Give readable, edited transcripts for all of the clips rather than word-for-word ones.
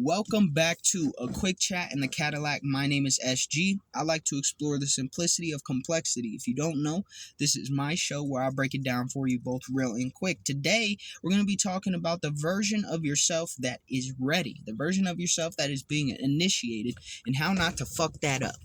Welcome back to a quick chat in the Cadillac. My name is SG. I like to explore the simplicity of complexity. If you don't know, this is my show where I break it down for you both real and quick. Today, we're going to be talking about the version of yourself that is ready, the version of yourself that is being initiated, and how not to fuck that up.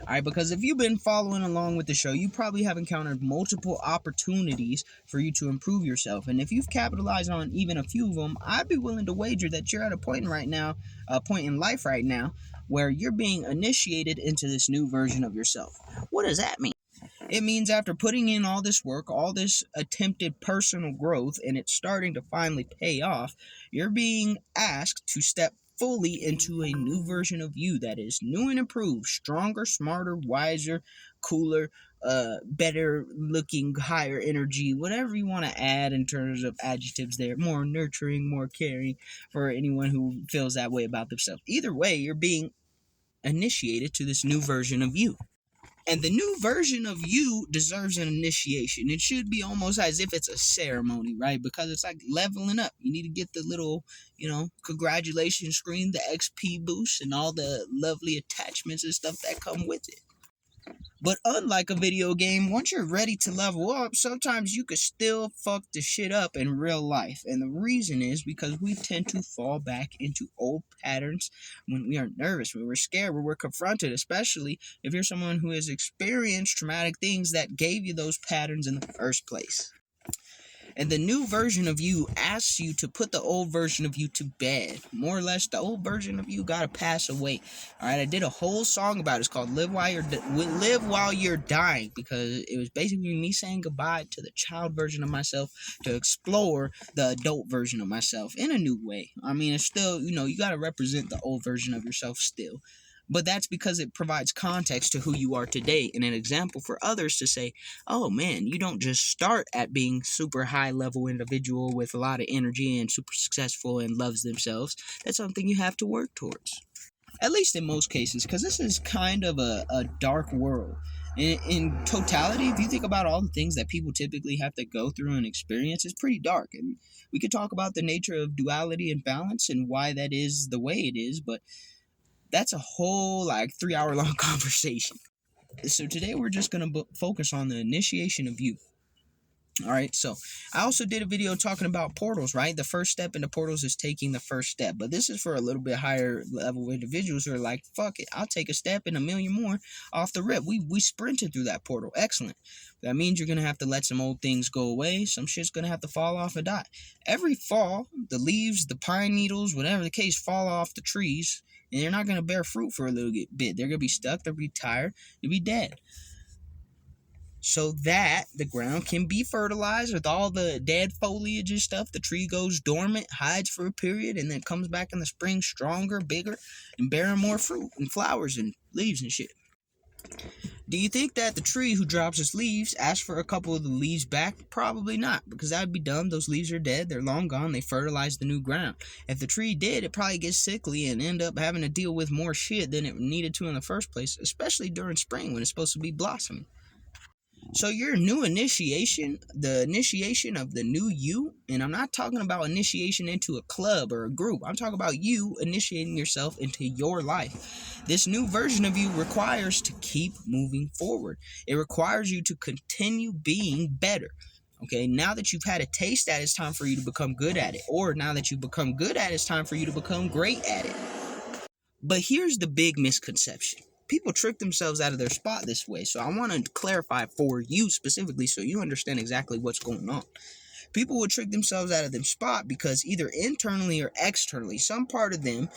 Alright, because if you've been following along with the show, you probably have encountered multiple opportunities for you to improve yourself. And if you've capitalized on even a few of them, I'd be willing to wager that you're at a point in life right now, where you're being initiated into this new version of yourself. What does that mean? It means after putting in all this work, all this attempted personal growth, and it's starting to finally pay off, you're being asked to step fully into a new version of you that is new and improved, stronger, smarter, wiser, cooler, better looking, higher energy, whatever you want to add in terms of adjectives there, more nurturing, more caring for anyone who feels that way about themselves. Either way, you're being initiated to this new version of you. And the new version of you deserves an initiation. It should be almost as if it's a ceremony, right? Because it's like leveling up. You need to get the little, congratulations screen, the XP boost, and all the lovely attachments and stuff that come with it. But unlike a video game, once you're ready to level up, sometimes you could still fuck the shit up in real life. And the reason is because we tend to fall back into old patterns when we are nervous, when we're scared, when we're confronted, especially if you're someone who has experienced traumatic things that gave you those patterns in the first place. And the new version of you asks you to put the old version of you to bed. More or less, the old version of you gotta pass away. Alright, I did a whole song about it. It's called Live While You're Dying, because it was basically me saying goodbye to the child version of myself to explore the adult version of myself in a new way. I mean, it's still, you gotta represent the old version of yourself still. But that's because it provides context to who you are today and an example for others to say, oh man, you don't just start at being super high level individual with a lot of energy and super successful and loves themselves. That's something you have to work towards. At least in most cases, because this is kind of a dark world. In totality, if you think about all the things that people typically have to go through and experience, it's pretty dark. And we could talk about the nature of duality and balance and why that is the way it is, but that's a whole 3-hour long conversation. So today we're just going to focus on the initiation of you. Alright, so I also did a video talking about portals, right? The first step into portals is taking the first step. But this is for a little bit higher level individuals who are like, fuck it, I'll take a step and a million more off the rip. We sprinted through that portal. Excellent. That means you're going to have to let some old things go away. Some shit's going to have to fall off and die. Every fall, the leaves, the pine needles, whatever the case, fall off the trees. And they're not going to bear fruit for a little bit. They're going to be stuck. They'll be tired. They'll be dead. So that the ground can be fertilized with all the dead foliage and stuff. The tree goes dormant, hides for a period, and then comes back in the spring stronger, bigger, and bearing more fruit and flowers and leaves and shit. Do you think that the tree who drops its leaves asks for a couple of the leaves back? Probably not, because that would be dumb. Those leaves are dead. They're long gone. They fertilize the new ground. If the tree did, it probably gets sickly and end up having to deal with more shit than it needed to in the first place, especially during spring when it's supposed to be blossoming. So your new initiation, the initiation of the new you, and I'm not talking about initiation into a club or a group. I'm talking about you initiating yourself into your life. This new version of you requires to keep moving forward. It requires you to continue being better. Okay, now that you've had a taste at it, it's time for you to become good at it. Or now that you've become good at it, it's time for you to become great at it. But here's the big misconception. People trick themselves out of their spot this way. So I want to clarify for you specifically so you understand exactly what's going on. People will trick themselves out of their spot because either internally or externally, some part of them,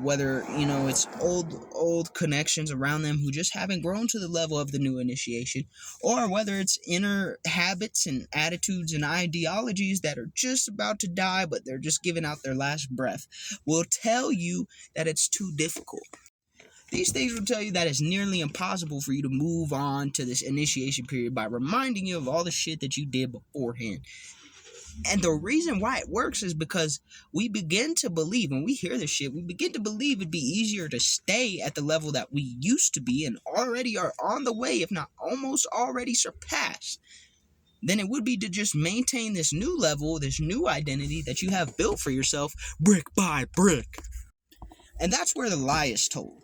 whether, it's old connections around them who just haven't grown to the level of the new initiation, or whether it's inner habits and attitudes and ideologies that are just about to die, but they're just giving out their last breath, will tell you that it's too difficult. These things will tell you that it's nearly impossible for you to move on to this initiation period by reminding you of all the shit that you did beforehand. And the reason why it works is because we begin to believe, when we hear this shit, we begin to believe it'd be easier to stay at the level that we used to be and already are on the way, if not almost already surpassed, than it would be to just maintain this new level, this new identity that you have built for yourself brick by brick. And that's where the lie is told.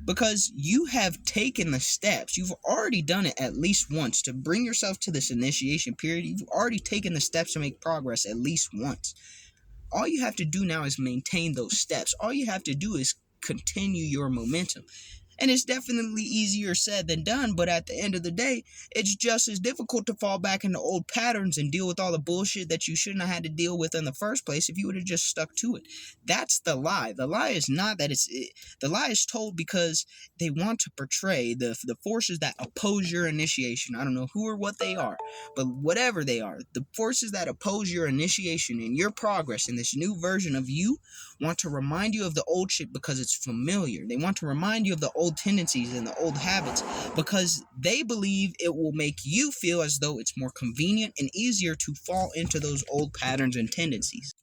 Because you have taken the steps, you've already done it at least once to bring yourself to this initiation period. You've already taken the steps to make progress at least once. All you have to do now is maintain those steps. All you have to do is continue your momentum. And it's definitely easier said than done, but at the end of the day, it's just as difficult to fall back into old patterns and deal with all the bullshit that you shouldn't have had to deal with in the first place if you would have just stuck to it. That's the lie. The lie is not that the lie is told because they want to portray the forces that oppose your initiation. I don't know who or what they are, but whatever they are, the forces that oppose your initiation and your progress in this new version of you want to remind you of the old shit because it's familiar. They want to remind you of the old tendencies and the old habits because they believe it will make you feel as though it's more convenient and easier to fall into those old patterns and tendencies.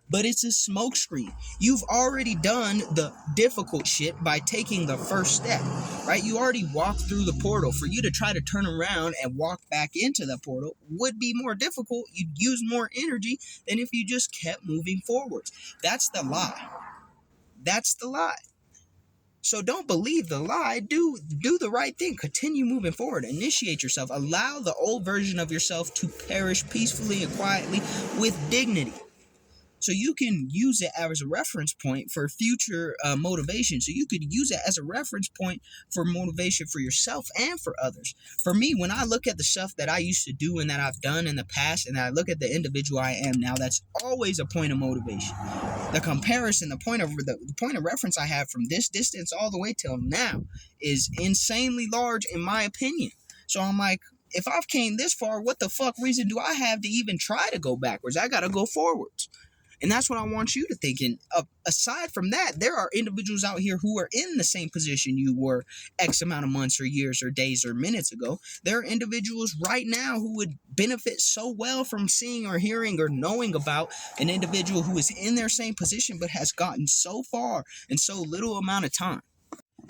But it's a smokescreen. You've already done the difficult shit by taking the first step, right? You already walked through the portal. For you to try to turn around and walk back into the portal would be more difficult. You'd use more energy than if you just kept moving forwards. That's the lie. That's the lie. So don't believe the lie. Do the right thing. Continue moving forward. Initiate yourself. Allow the old version of yourself to perish peacefully and quietly with dignity. So you can use it as a reference point for future motivation. So you could use it as a reference point for motivation for yourself and for others. For me, when I look at the stuff that I used to do and that I've done in the past, and I look at the individual I am now, that's always a point of motivation. The comparison, the point of reference I have from this distance all the way till now is insanely large in my opinion. So I'm like, if I've came this far, what the fuck reason do I have to even try to go backwards? I gotta go forwards. And that's what I want you to think. And aside from that, there are individuals out here who are in the same position you were X amount of months or years or days or minutes ago. There are individuals right now who would benefit so well from seeing or hearing or knowing about an individual who is in their same position but has gotten so far in so little amount of time.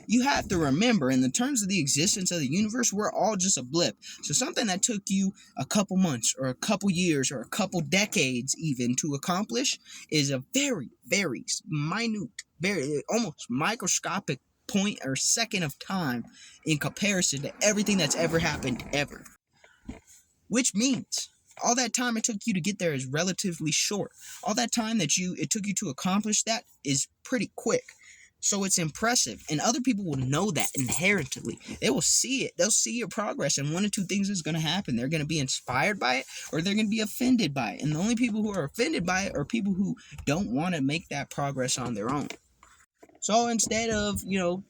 You have to remember, in the terms of the existence of the universe, we're all just a blip. So something that took you a couple months or a couple years or a couple decades even to accomplish is a very, very minute, very almost microscopic point or second of time in comparison to everything that's ever happened ever. Which means all that time it took you to get there is relatively short. All that time that it took you to accomplish that is pretty quick. So it's impressive, and other people will know that inherently. They will see it. They'll see your progress, and one of two things is going to happen. They're going to be inspired by it, or they're going to be offended by it. And the only people who are offended by it are people who don't want to make that progress on their own. So instead of,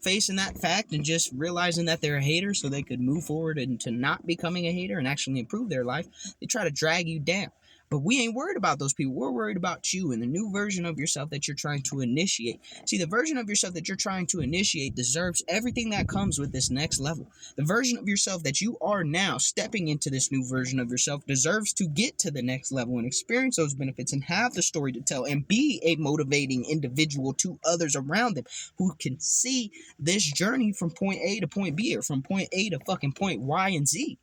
facing that fact and just realizing that they're a hater so they could move forward into not becoming a hater and actually improve their life, they try to drag you down. But we ain't worried about those people. We're worried about you and the new version of yourself that you're trying to initiate. See, the version of yourself that you're trying to initiate deserves everything that comes with this next level. The version of yourself that you are now stepping into this new version of yourself deserves to get to the next level and experience those benefits and have the story to tell and be a motivating individual to others around them who can see this journey from point A to point B or from point A to fucking point Y and Z.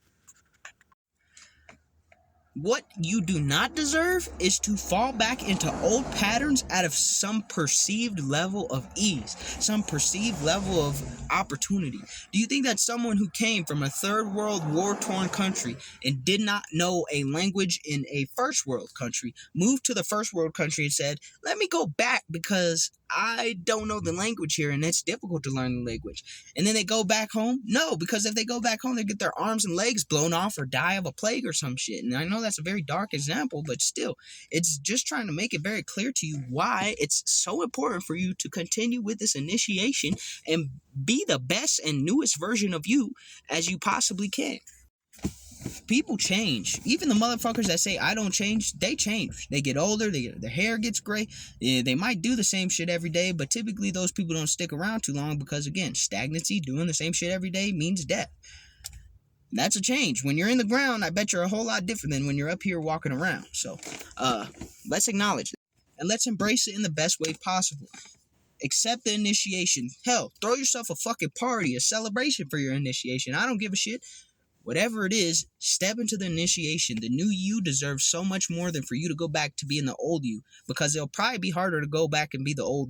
What you do not deserve is to fall back into old patterns out of some perceived level of ease, some perceived level of opportunity. Do you think that someone who came from a third world war-torn country and did not know a language in a first world country moved to the first world country and said, let me go back because I don't know the language here and it's difficult to learn the language, and then they go back home? No, because if they go back home, they get their arms and legs blown off or die of a plague or some shit. And I know that's a very dark example, but still, it's just trying to make it very clear to you why it's so important for you to continue with this initiation and be the best and newest version of you as you possibly can. People change. Even the motherfuckers that say I don't change, they change. They get older, their hair gets gray. They might do the same shit every day, but typically those people don't stick around too long because, again, stagnancy, doing the same shit every day means death. That's a change. When you're in the ground, I bet you're a whole lot different than when you're up here walking around. So, let's acknowledge it. And let's embrace it in the best way possible. Accept the initiation. Hell, throw yourself a fucking party, a celebration for your initiation. I don't give a shit. Whatever it is, step into the initiation. The new you deserves so much more than for you to go back to being the old you, because it'll probably be harder to go back and be the old